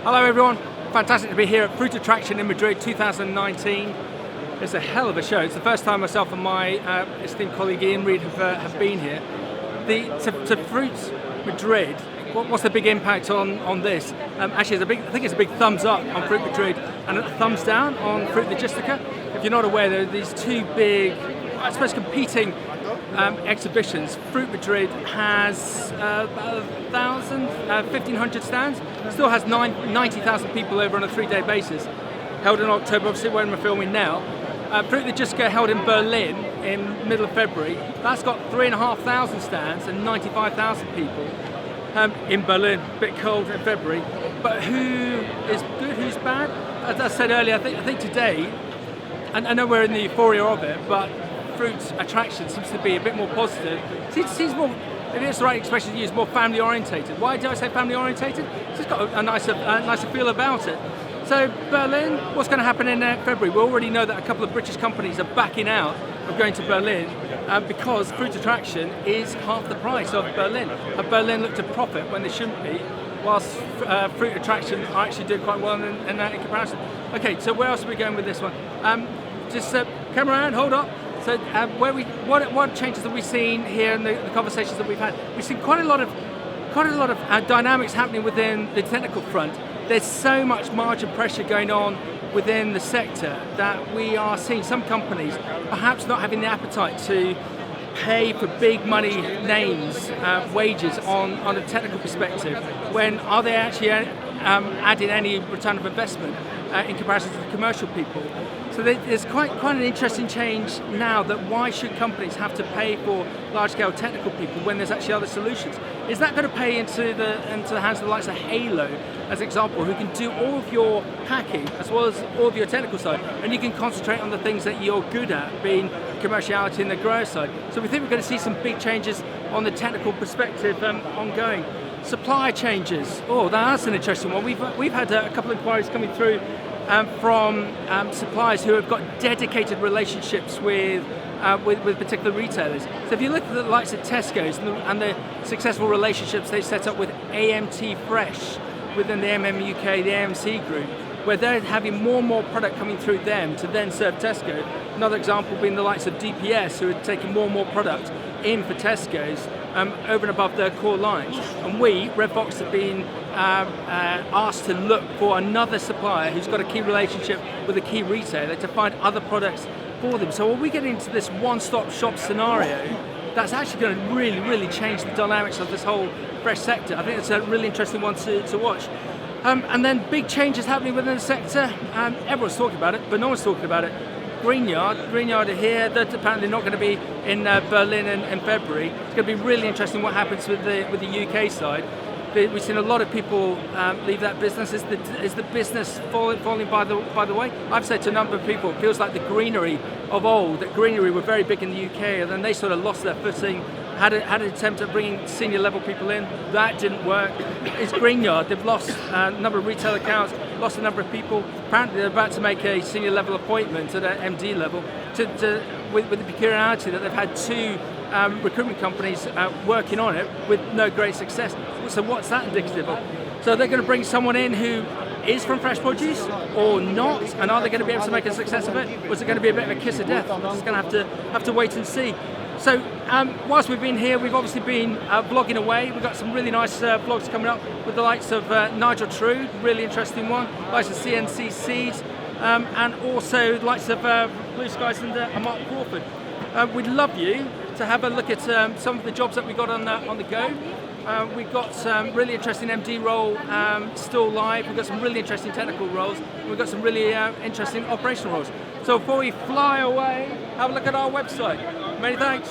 Hello everyone, fantastic to be here at Fruit Attraction in Madrid 2019. It's a hell of a show. It's the first time myself and my esteemed colleague Ian Reid have been here. To Fruit Madrid, what's the big impact on this? Actually, I think it's a big thumbs up on Fruit Madrid and a thumbs down on Fruit Logistica. If you're not aware, there are these two big, I suppose, competing exhibitions. Fruit Madrid has about 1,500 stands, still has 90,000 people over on a 3-day basis, held in October, obviously when we're filming now. Fruit Logistica held in Berlin in middle of February. That's got 3,500 stands and 95,000 people in Berlin, a bit cold in February. But who is good, who's bad? As I said earlier, I think today, and I know we're in the euphoria of it, but Fruit Attraction seems to be a bit more positive. Seems more, if it's the right expression to use, more family orientated. Why do I say family orientated? It's just got a nicer feel about it. So Berlin, what's going to happen in February? We already know that a couple of British companies are backing out of going to Berlin because Fruit Attraction is half the price of Berlin. And Berlin look to profit when they shouldn't be, whilst Fruit Attraction are actually doing quite well in comparison. Okay, so where else are we going with this one? Just camera around, hold up. So what changes have we seen here in the conversations that we've had? We've seen quite a lot of dynamics happening within the technical front. There's so much margin pressure going on within the sector that we are seeing some companies perhaps not having the appetite to pay for big money names, wages on a technical perspective, when are they actually adding any return of investment in comparison to the commercial people. So there's quite an interesting change now, that why should companies have to pay for large-scale technical people when there's actually other solutions? Is that going to pay into the hands of the likes of Halo, as an example, who can do all of your hacking as well as all of your technical side, and you can concentrate on the things that you're good at, being commerciality and the growth side. So we think we're going to see some big changes on the technical perspective ongoing. Supply changes. Oh, that's an interesting one. We've had a couple of inquiries coming through from suppliers who have got dedicated relationships with particular retailers. So if you look at the likes of Tesco's and the successful relationships they've set up with AMT Fresh within the UK, the AMC group, where they're having more and more product coming through them to then serve Tesco. Another example being the likes of DPS, who are taking more and more product in for Tesco's over and above their core lines. And we, Redbox, have been asked to look for another supplier who's got a key relationship with a key retailer to find other products for them. So when we get into this one-stop shop scenario, that's actually going to really, really change the dynamics of this whole fresh sector. I think it's a really interesting one to watch. And then big changes happening within the sector. Everyone's talking about it, but no one's talking about it. Greenyard are here. They're apparently not going to be in Berlin in February. It's going to be really interesting what happens with the UK side. We've seen a lot of people leave that business. Is the business falling by the way? I've said to a number of people, it feels like the Greenery of old. That Greenery were very big in the UK, and then they sort of lost their footing. Had an attempt at bringing senior level people in. That didn't work. It's Greenyard. They've lost a number of retail accounts, lost a number of people. Apparently they're about to make a senior level appointment at an MD level with the peculiarity that they've had two recruitment companies working on it with no great success. So what's that indicative of? So they're going to bring someone in who is from fresh produce or not, and are they going to be able to make a success of it? Or is it going to be a bit of a kiss of death? We're just going to have to wait and see. So whilst we've been here, we've obviously been vlogging away. We've got some really nice vlogs coming up with the likes of Nigel Trude, really interesting one, likes of CNC Seeds, and also the likes of Blue Skies and Mark Crawford. We'd love you to have a look at some of the jobs that we got on the go. We've got some really interesting MD role still live. We've got some really interesting technical roles. We've got some really interesting operational roles. So before we fly away, have a look at our website. Many thanks.